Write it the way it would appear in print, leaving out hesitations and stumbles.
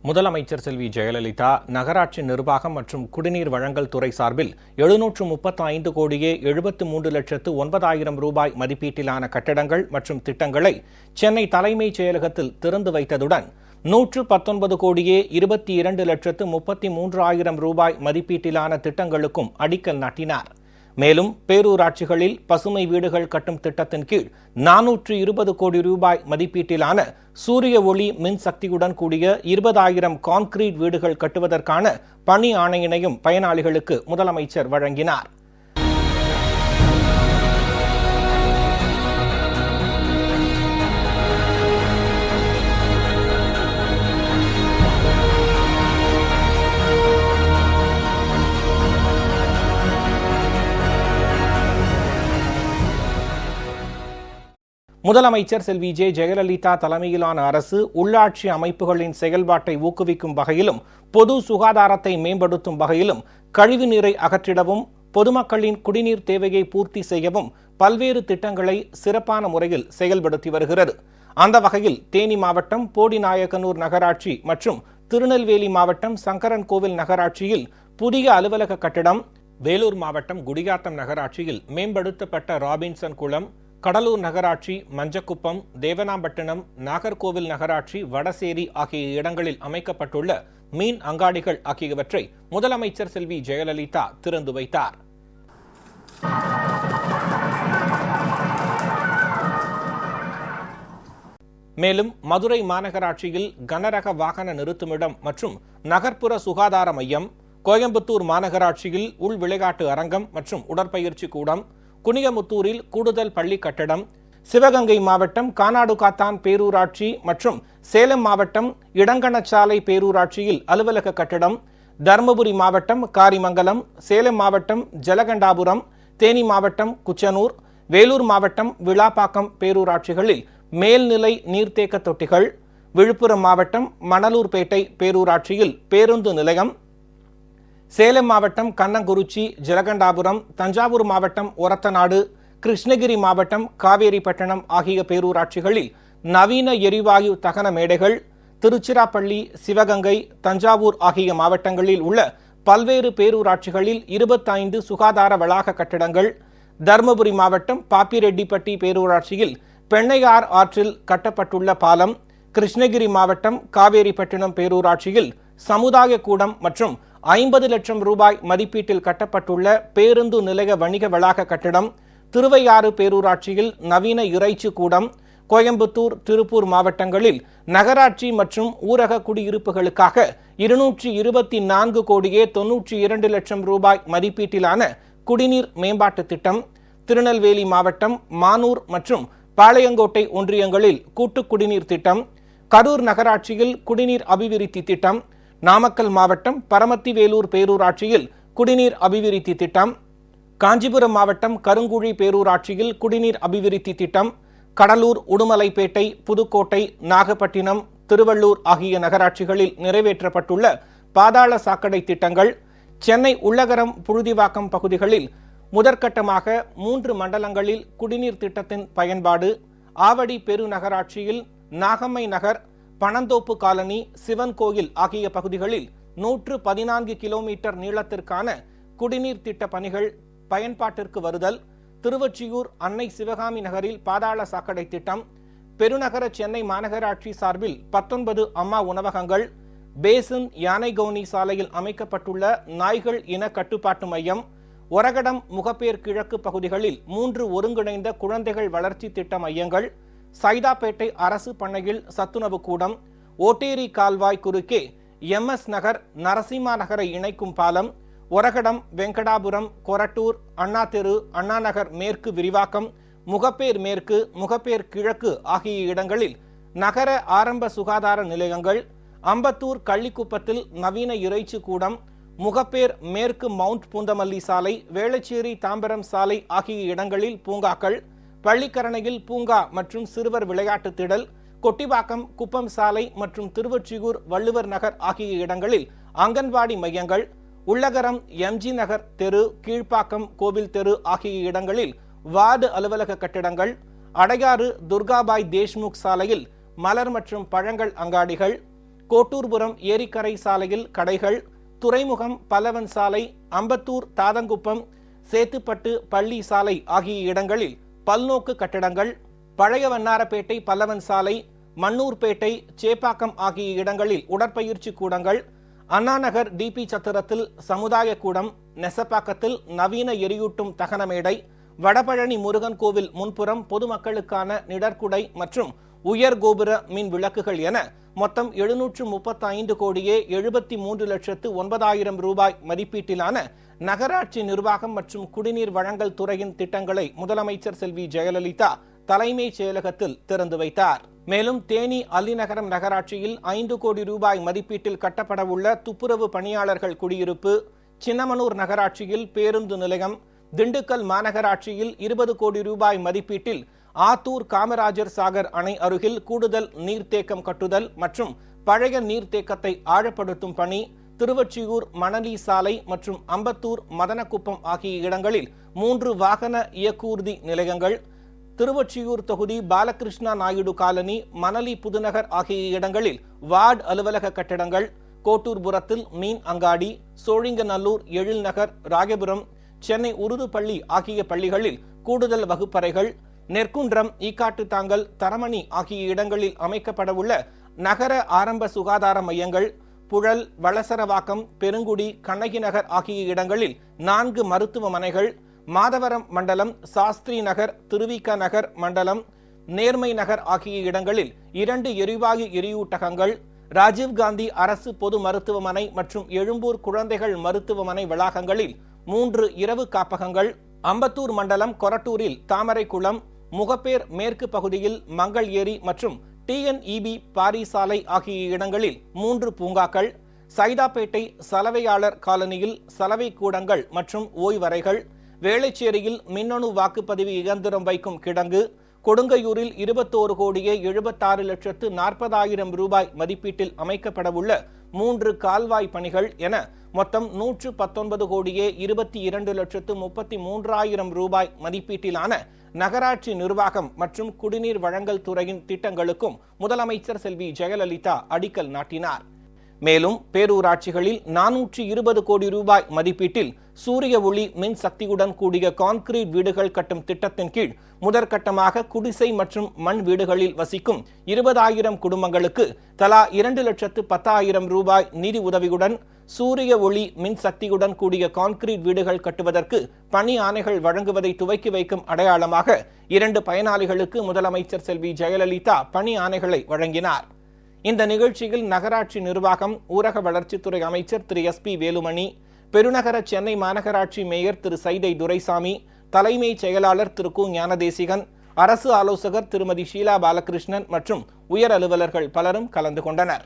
முதலமைச்சர் செல்வி ஜெயலலிதா நகராட்சி நிர்வாகம் மற்றும் குடிநீர் வழங்கல் துறை சார்பில் 735 கோடியே 73,09,000 ரூபாய் மதிப்பீட்டிலான கட்டடங்கள் மற்றும் திட்டங்களை சென்னை தலைமைச் செயலகத்தில் திறந்து வைத்ததுடன் 119 கோடியே 22,33,000 ரூபாய் மதிப்பீட்டிலான திட்டங்களுக்கும் அடிக்கல் நாட்டினார். மேலும் பேரூராட்சிகளில் பசுமை வீடுகள் கட்டும் திட்டத்தின் கீழ் 420 கோடி ரூபாய் மதிப்பீட்டிலான சூரிய ஒளி மின்சக்தியுடன் கூடிய 20,000 கான்கிரீட் வீடுகள் கட்டுவதற்கான பணி ஆணையினையும் பயனாளிகளுக்கு முதலமைச்சர் வழங்கினார். முதலமைச்சர் செல்வி ஜெயலலிதா தலைமையிலான அரசு உள்ளாட்சி அமைப்புகளின் செயல்பாட்டை ஊக்குவிக்கும் வகையிலும் பொது சுகாதாரத்தை மேம்படுத்தும் வகையிலும் கழிவு நீரை அகற்றிடவும் பொதுமக்களின் குடிநீர் தேவையை பூர்த்தி செய்யவும் பல்வேறு திட்டங்களை சிறப்பான முறையில் செயல்படுத்தி வருகிறது. அந்த வகையில் தேனி மாவட்டம் போடிநாயக்கனூர் நகராட்சி மற்றும் திருநெல்வேலி மாவட்டம் சங்கரன்கோவில் நகராட்சியில் புதிய அலுவலக கட்டிடம், வேலூர் மாவட்டம் குடியாத்தம் நகராட்சியில் மேம்படுத்தப்பட்ட ராபின்சன் குளம், கடலூர் நகராட்சி மஞ்சக்குப்பம், தேவனாம்பட்டினம், நாகர்கோவில் நகராட்சி வடசேரி ஆகிய இடங்களில் அமைக்கப்பட்டுள்ள மீன் அங்காடிகள் ஆகியவற்றை முதலமைச்சர் செல்வி ஜெயலலிதா திறந்து வைத்தார். மேலும் மதுரை மாநகராட்சியில் கனரக வாகன நிறுத்துமிடம் மற்றும் நகர்ப்புற சுகாதார மையம், கோயம்புத்தூர் மாநகராட்சியில் உள் விளையாட்டு அரங்கம் மற்றும் உடற்பயிற்சி கூடம், குனியமுத்தூரில் கூடுதல் பள்ளி கட்டடம், சிவகங்கை மாவட்டம் கானாடுகாத்தான் பேரூராட்சி மற்றும் சேலம் மாவட்டம் இடங்கணச்சாலை பேரூராட்சியில் அலுவலக கட்டடம், தருமபுரி மாவட்டம் காரிமங்கலம், சேலம் மாவட்டம் ஜலகண்டாபுரம், தேனி மாவட்டம் குச்சனூர், வேலூர் மாவட்டம் விளாப்பாக்கம் பேரூராட்சிகளில் மேல்நிலை நீர்த்தேக்க தொட்டிகள், விழுப்புரம் மாவட்டம் மணலூர்பேட்டை பேரூராட்சியில் பேருந்து நிலையம், சேலம் மாவட்டம் கண்ணங்குறிச்சி, ஜலகண்டாபுரம், தஞ்சாவூர் மாவட்டம் ஒரத்தநாடு, கிருஷ்ணகிரி மாவட்டம் காவேரிப்பட்டினம் ஆகிய பேரூராட்சிகளில் நவீன எரிவாயு தகன மேடைகள், திருச்சிராப்பள்ளி, சிவகங்கை, தஞ்சாவூர் ஆகிய மாவட்டங்களில் உள்ள பல்வேறு பேரூராட்சிகளில் 25 சுகாதார வளாக கட்டிடங்கள், தருமபுரி மாவட்டம் பாப்பிரெட்டிப்பட்டி பேரூராட்சியில் பெண்ணையார் ஆற்றில் கட்டப்பட்டுள்ள பாலம், கிருஷ்ணகிரி மாவட்டம் காவேரிப்பட்டினம் பேரூராட்சியில் சமுதாய கூடம் மற்றும் 50 லட்சம் ரூபாய் மதிப்பீட்டில் கட்டப்பட்டுள்ள பேருந்து நிலைய வணிக வளாக கட்டிடம், திருவையாறு பேரூராட்சியில் நவீன இறைச்சி கூடம், கோயம்புத்தூர், திருப்பூர் மாவட்டங்களில் நகராட்சி மற்றும் ஊரக குடியிருப்புகளுக்காக 224 கோடியே 92 லட்சம் ரூபாய் மதிப்பீட்டிலான குடிநீர் மேம்பாட்டு திட்டம், திருநெல்வேலி மாவட்டம் மானூர் மற்றும் பாளையங்கோட்டை ஒன்றியங்களில் கூட்டு குடிநீர் திட்டம், கரூர் நகராட்சியில் குடிநீர் அபிவிருத்தி திட்டம், நாமக்கல் மாவட்டம் பரமத்திவேலூர் பேரூராட்சியில் குடிநீர் அபிவிருத்தி திட்டம், காஞ்சிபுரம் மாவட்டம் கருங்குழி பேரூராட்சியில் குடிநீர் அபிவிருத்தி திட்டம், கடலூர், உடுமலைப்பேட்டை, புதுக்கோட்டை, நாகப்பட்டினம், திருவள்ளூர் ஆகிய நகராட்சிகளில் நிறைவேற்றப்பட்டுள்ள பாதாள சாக்கடை திட்டங்கள், சென்னை உள்ளகரம், புழுதிவாக்கம் பகுதிகளில் முதற்கட்டமாக 3 மண்டலங்களில் குடிநீர் திட்டத்தின் பயன்பாடு, ஆவடி பெருநகராட்சியில் நாகம்மை நகர், பனந்தோப்பு காலனி, சிவன் கோயில் ஆகிய பகுதிகளில் 114 கிலோமீட்டர் நீளத்திற்கான குடிநீர் திட்ட பணிகள் பயன்பாட்டிற்கு வருதல், திருவொற்றியூர் அன்னை சிவகாமி நகரில் பாதாள சாக்கடை திட்டம், பெருநகர சென்னை மாநகராட்சி சார்பில் 19 அம்மா உணவகங்கள், பேசின் யானைகவுனி சாலையில் அமைக்கப்பட்டுள்ள நாய்கள் இன கட்டுப்பாட்டு மையம், ஒரகடம், முகப்பேர் கிழக்கு பகுதிகளில் 3 ஒருங்கிணைந்த குழந்தைகள் வளர்ச்சி திட்ட மையங்கள், சைதாப்பேட்டை அரசு பண்ணையில் சத்துணவு கூடம், ஓட்டேரி கால்வாய் குறுக்கே MS நகர், நரசிம்மா நகரை இணைக்கும் பாலம், ஒரகடம், வெங்கடாபுரம், கொரட்டூர், அண்ணா தெரு, அண்ணா நகர் மேற்கு விரிவாக்கம், முகப்பேர் மேற்கு, முகப்பேர் கிழக்கு ஆகிய இடங்களில் நகர ஆரம்ப சுகாதார நிலையங்கள், அம்பத்தூர் கள்ளிக்குப்பத்தில் நவீன இறைச்சி கூடம், முகப்பேர் மேற்கு மவுண்ட் பூந்தமல்லி சாலை, வேளச்சேரி தாம்பரம் சாலை ஆகிய இடங்களில் பூங்காக்கள், பள்ளிக்கரணையில் பூங்கா மற்றும் சிறுவர் விளையாட்டு திடல், கொட்டிவாக்கம், குப்பம் சாலை மற்றும் திருவொற்றியூர், வள்ளுவர் நகர் ஆகிய இடங்களில் அங்கன்வாடி மையங்கள், உள்ளகரம், MG நகர் தெரு, கீழ்ப்பாக்கம், கோவில் தெரு ஆகிய இடங்களில் வார்டு அலுவலக கட்டிடங்கள், அடையாறு துர்காபாய் தேஷ்முக் சாலையில் மலர் மற்றும் பழங்கள் அங்காடிகள், கோட்டூர்புரம் ஏரிக்கரை சாலையில் கடைகள், துறைமுகம் பல்லவன் சாலை, அம்பத்தூர் தாதங்குப்பம், சேத்துப்பட்டு பள்ளி சாலை ஆகிய இடங்களில் பல்நோக்கு கட்டடங்கள், பழைய வண்ணாரப்பேட்டை பல்லவன் சாலை, மண்ணூர்பேட்டை, சேப்பாக்கம் ஆகிய இடங்களில் உடற்பயிற்சி கூடங்கள், அண்ணாநகர் டிபி சத்திரத்தில் சமுதாய கூடம், நெசப்பாக்கத்தில் நவீன எரியூட்டும் தகன மேடை, வடபழனி முருகன் கோவில் முன்புறம் பொதுமக்களுக்கான நிழற்குடை மற்றும் உயர் கோபுர மின் விளக்குகள் என மொத்தம் 735 கோடியே 73,09,000 ரூபாய் மதிப்பீட்டிலான நகராட்சி நிர்வாகம் மற்றும் குடிநீர் வழங்கல் துறையின் திட்டங்களை முதலமைச்சர் செல்வி ஜெயலலிதா தலைமைச் செயலகத்தில் திறந்து வைத்தார். மேலும் தேனி அல்லிநகரம் நகராட்சியில் 5 கோடி ரூபாய் மதிப்பீட்டில் கட்டப்படவுள்ள துப்புரவு பணியாளர்கள் குடியிருப்பு, சின்னமனூர் நகராட்சியில் பேருந்து நிலையம், திண்டுக்கல் மாநகராட்சியில் 20 கோடி ரூபாய் மதிப்பீட்டில் ஆத்தூர் காமராஜர் சாகர் அணை அருகில் கூடுதல் நீர்த்தேக்கம் கட்டுதல் மற்றும் பழைய நீர்த்தேக்கத்தை ஆழப்படுத்தும் பணி, திருவொற்றியூர் மணலி சாலை மற்றும் அம்பத்தூர் மதனக்குப்பம் ஆகிய இடங்களில் 3 வாகன இயக்கூர்தி நிலையங்கள், திருவொற்றியூர் தொகுதி பாலகிருஷ்ணா நாயுடு காலனி, மணலி புதுநகர் ஆகிய இடங்களில் வார்டு அலுவலக கட்டடங்கள், கோட்டூர்புரத்தில் மீன் அங்காடி, சோழிங்கநல்லூர், எழில்நகர், ராயபுரம், சென்னை உருது பள்ளி ஆகிய பள்ளிகளில் கூடுதல் வகுப்பறைகள், நெற்குன்றம், ஈக்காட்டுத்தாங்கல், தரமணி ஆகிய இடங்களில் அமைக்கப்படவுள்ள நகர ஆரம்ப சுகாதார மையங்கள், புழல், வளசரவாக்கம், பெருங்குடி, கண்ணகி நகர் ஆகிய இடங்களில் 4 மருத்துவமனைகள், மாதவரம் மண்டலம், சாஸ்திரி நகர், திருவிக நகர் மண்டலம், நேர்மை நகர் ஆகிய இடங்களில் 2 எரிவாயு எரியூட்டகங்கள், ராஜீவ்காந்தி அரசு பொது மருத்துவமனை மற்றும் எழும்பூர் குழந்தைகள் மருத்துவமனை வளாகங்களில் 3 இரவு காப்பகங்கள், அம்பத்தூர் மண்டலம் கொரட்டூரில் தாமரைக்குளம், முகப்பேர் மேற்கு பகுதியில் மங்கள் ஏரி மற்றும் TNEB பாரிசாலை ஆகிய இடங்களில் 3 பூங்காக்கள், சைதாப்பேட்டை சலவையாளர் காலனியில் சலவை கூடங்கள் மற்றும் ஓய்வறைகள், வேளச்சேரியில் மின்னணு வாக்குப்பதிவு இயந்திரம் வைக்கும் கிடங்கு, கொடுங்கையூரில் 21 கோடியே 76,40,000 ரூபாய் மதிப்பீட்டில் அமைக்கப்படவுள்ள 3 கால்வாய் பணிகள் என மொத்தம் 119 கோடியே 22,33,000 ரூபாய் மதிப்பீட்டிலான நகராட்சி நிர்வாகம் மற்றும் குடிநீர் வழங்கல் துறையின் திட்டங்களுக்கும் முதலமைச்சர் செல்வி ஜெயலலிதா அடிக்கல் நாட்டினார். மேலும் பேரூராட்சிகளில் 420 கோடி ரூபாய் மதிப்பீட்டில் சூரிய ஒளி மின் சக்தியுடன் கூடிய கான்கிரீட் வீடுகள் கட்டும் திட்டத்தின் கீழ் முதற்கட்டமாக குடிசை மற்றும் மண் வீடுகளில் வசிக்கும் 20,000 குடும்பங்களுக்கு தலா 2,10,000 ரூபாய் நிதி உதவியுடன் சூரிய ஒளி மின் சக்தியுடன் கூடிய கான்கிரீட் வீடுகள் கட்டுவதற்கு பணி ஆணைகள் வழங்குவதை துவக்கி வைக்கும் அடையாளமாக 2 பயனாளிகளுக்கு முதலமைச்சர் செல்வி ஜெயலலிதா பணி ஆணைகளை வழங்கினார். இந்த நிகழ்ச்சியில் நகராட்சி நிர்வாகம், ஊரக வளர்ச்சித்துறை அமைச்சர் திரு SP வேலுமணி, பெருநகர சென்னை மாநகராட்சி மேயர் திரு சைதை துரைசாமி, தலைமைச் செயலாளர் திரு கு ஞானதேசிகன், அரசு ஆலோசகர் திருமதி ஷீலா பாலகிருஷ்ணன் மற்றும் உயர் அலுவலர்கள் பலரும் கலந்து கொண்டனர்.